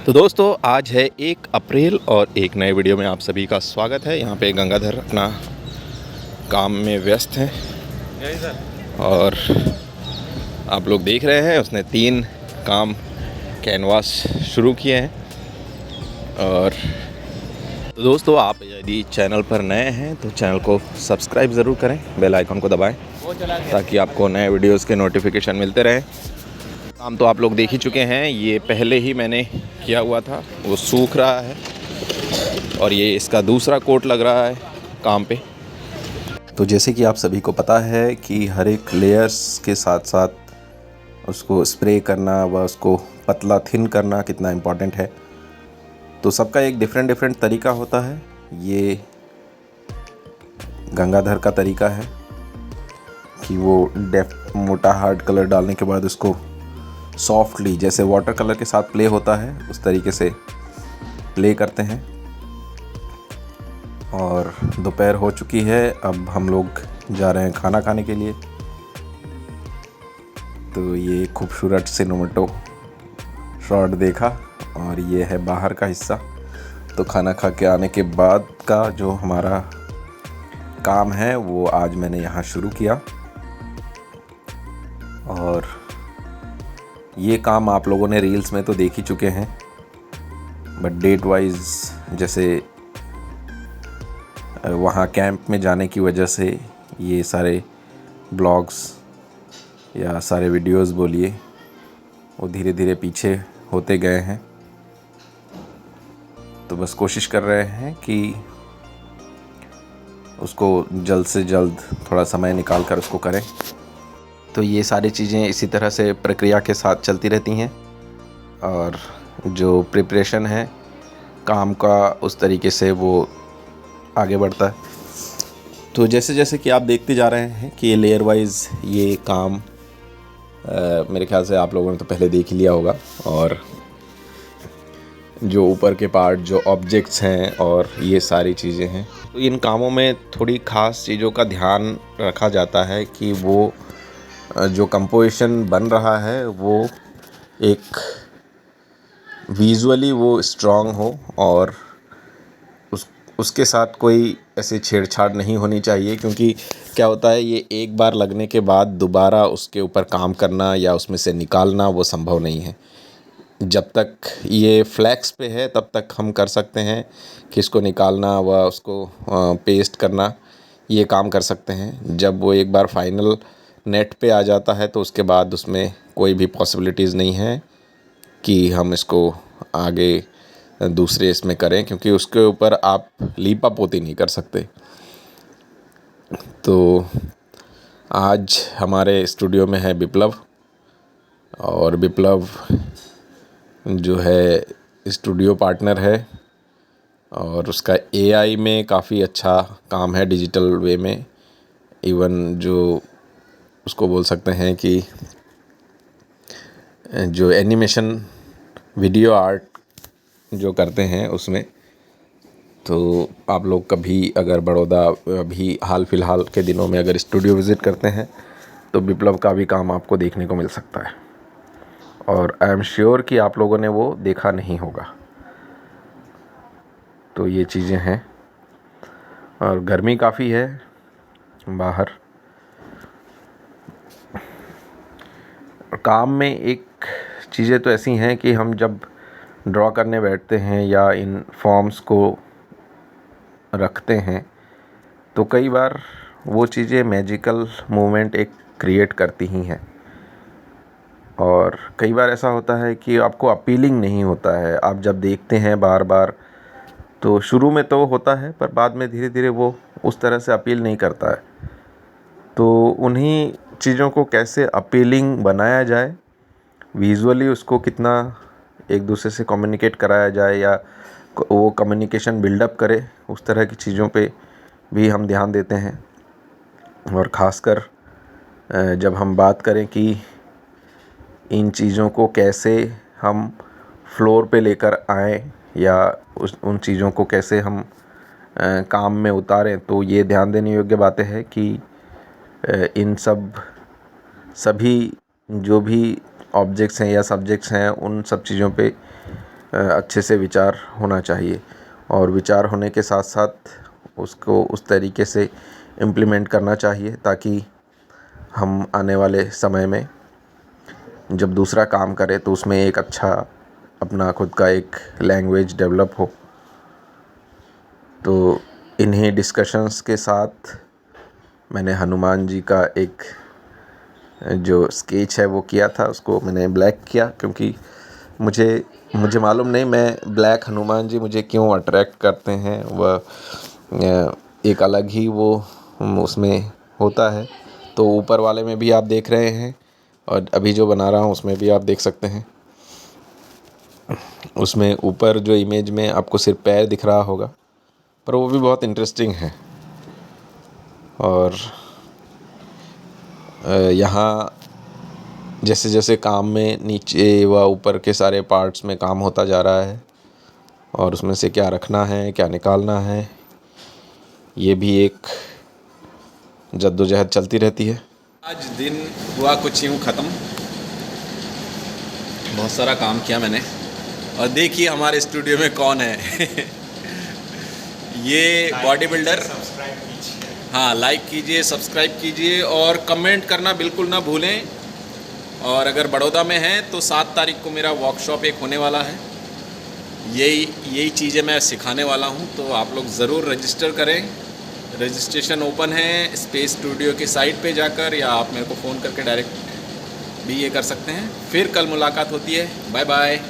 तो दोस्तों आज है 1 अप्रैल और एक नए वीडियो में आप सभी का स्वागत है। यहाँ पे गंगाधर अपना काम में व्यस्त हैं और आप लोग देख रहे हैं उसने 3 काम कैनवास शुरू किए हैं। और तो दोस्तों आप यदि चैनल पर नए हैं तो चैनल को सब्सक्राइब ज़रूर करें, बेल आइकन को दबाएं ताकि आपको नए वीडियोज़ के नोटिफिकेशन मिलते रहें। काम तो आप लोग देख ही चुके हैं, ये पहले ही मैंने किया हुआ था, वो सूख रहा है और ये इसका दूसरा कोट लग रहा है काम पे। तो जैसे कि आप सभी को पता है कि हर एक लेयर्स के साथ साथ उसको स्प्रे करना व उसको पतला थिन करना कितना इम्पोर्टेंट है। तो सबका एक डिफरेंट तरीका होता है। ये गंगाधर का तरीका है कि वो मोटा हार्ड कलर डालने के बाद उसको सॉफ्टली, जैसे वाटर कलर के साथ प्ले होता है उस तरीके से प्ले करते हैं। और दोपहर हो चुकी है, अब हम लोग जा रहे हैं खाना खाने के लिए। तो ये खूबसूरत सिनेमेटो शॉट देखा और ये है बाहर का हिस्सा। तो खाना खा के आने के बाद का जो हमारा काम है वो आज मैंने यहाँ शुरू किया। और ये काम आप लोगों ने रील्स में तो देख ही चुके हैं, बट डेट वाइज जैसे वहाँ कैंप में जाने की वजह से ये सारे ब्लॉग्स या सारे वीडियोस बोलिए वो धीरे धीरे पीछे होते गए हैं। तो बस कोशिश कर रहे हैं कि उसको जल्द से जल्द थोड़ा समय निकाल कर उसको करें। तो ये सारी चीज़ें इसी तरह से प्रक्रिया के साथ चलती रहती हैं और जो प्रिपरेशन है काम का उस तरीके से वो आगे बढ़ता है। तो जैसे जैसे कि आप देखते जा रहे हैं कि लेयर वाइज ये काम मेरे ख्याल से आप लोगों ने तो पहले देख ही लिया होगा। और जो ऊपर के पार्ट, जो ऑब्जेक्ट्स हैं और ये सारी चीज़ें हैं, तो इन कामों में थोड़ी ख़ास चीज़ों का ध्यान रखा जाता है कि वो जो कंपोजिशन बन रहा है वो एक विजुअली वो स्ट्रॉन्ग हो और उसके साथ कोई ऐसे छेड़छाड़ नहीं होनी चाहिए। क्योंकि क्या होता है, ये एक बार लगने के बाद दोबारा उसके ऊपर काम करना या उसमें से निकालना वो संभव नहीं है। जब तक ये फ्लैक्स पे है तब तक हम कर सकते हैं कि इसको निकालना व उसको पेस्ट करना, ये काम कर सकते हैं। जब वो एक बार फाइनल नेट पे आ जाता है तो उसके बाद उसमें कोई भी पॉसिबिलिटीज़ नहीं है कि हम इसको आगे दूसरे इसमें करें, क्योंकि उसके ऊपर आप लीपा पोती नहीं कर सकते। तो आज हमारे स्टूडियो में है विप्लव, और विप्लव जो है स्टूडियो पार्टनर है और उसका एआई में काफ़ी अच्छा काम है, डिजिटल वे में। इवन जो उसको बोल सकते हैं कि जो एनिमेशन वीडियो आर्ट जो करते हैं उसमें। तो आप लोग कभी अगर बड़ौदा अभी हाल फिलहाल के दिनों में अगर स्टूडियो विज़िट करते हैं तो विप्लव का भी काम आपको देखने को मिल सकता है। और आई एम श्योर कि आप लोगों ने वो देखा नहीं होगा। तो ये चीज़ें हैं और गर्मी काफ़ी है बाहर। काम में एक चीज़ें तो ऐसी हैं कि हम जब ड्रॉ करने बैठते हैं या इन फॉर्म्स को रखते हैं तो कई बार वो चीज़ें मैजिकल मोमेंट एक क्रिएट करती ही हैं। और कई बार ऐसा होता है कि आपको अपीलिंग नहीं होता है। आप जब देखते हैं बार बार तो शुरू में तो होता है, पर बाद में धीरे धीरे वो उस तरह से अपील नहीं करता है। तो उन्हीं चीज़ों को कैसे अपीलिंग बनाया जाए, विजुअली उसको कितना एक दूसरे से कम्युनिकेट कराया जाए या वो कम्युनिकेशन बिल्डअप करे, उस तरह की चीज़ों पे भी हम ध्यान देते हैं। और ख़ासकर जब हम बात करें कि इन चीज़ों को कैसे हम फ्लोर पे लेकर आएँ या उन चीज़ों को कैसे हम काम में उतारें, तो ये ध्यान देने योग्य बातें हैं कि इन सभी जो भी ऑब्जेक्ट्स हैं या सब्जेक्ट्स हैं, उन सब चीज़ों पे अच्छे से विचार होना चाहिए और विचार होने के साथ साथ उसको उस तरीके से इम्प्लीमेंट करना चाहिए ताकि हम आने वाले समय में जब दूसरा काम करें तो उसमें एक अच्छा अपना खुद का एक लैंग्वेज डेवलप हो। तो इन्हीं डिस्कशंस के साथ मैंने हनुमान जी का एक जो स्केच है वो किया था, उसको मैंने ब्लैक किया क्योंकि मुझे मालूम नहीं मैं ब्लैक हनुमान जी मुझे क्यों अट्रैक्ट करते हैं। वह एक अलग ही वो उसमें होता है। तो ऊपर वाले में भी आप देख रहे हैं और अभी जो बना रहा हूँ उसमें भी आप देख सकते हैं। उसमें ऊपर जो इमेज में आपको सिर्फ पैर दिख रहा होगा, पर वो भी बहुत इंटरेस्टिंग है। और यहाँ जैसे जैसे काम में नीचे व ऊपर के सारे पार्ट्स में काम होता जा रहा है और उसमें से क्या रखना है क्या निकालना है, ये भी एक जद्दोजहद चलती रहती है। आज दिन हुआ कुछ यूँ ख़त्म, बहुत सारा काम किया मैंने। और देखिए हमारे स्टूडियो में कौन है ये बॉडी बिल्डर। हाँ, लाइक कीजिए, सब्सक्राइब कीजिए और कमेंट करना बिल्कुल ना भूलें। और अगर बड़ौदा में हैं तो 7 तारीख को मेरा वर्कशॉप एक होने वाला है। यही चीज़ें मैं सिखाने वाला हूँ, तो आप लोग ज़रूर रजिस्टर करें। रजिस्ट्रेशन ओपन है स्पेस स्टूडियो की साइट पे जाकर, या आप मेरे को फ़ोन करके डायरेक्ट भी ये कर सकते हैं। फिर कल मुलाकात होती है। Bye bye.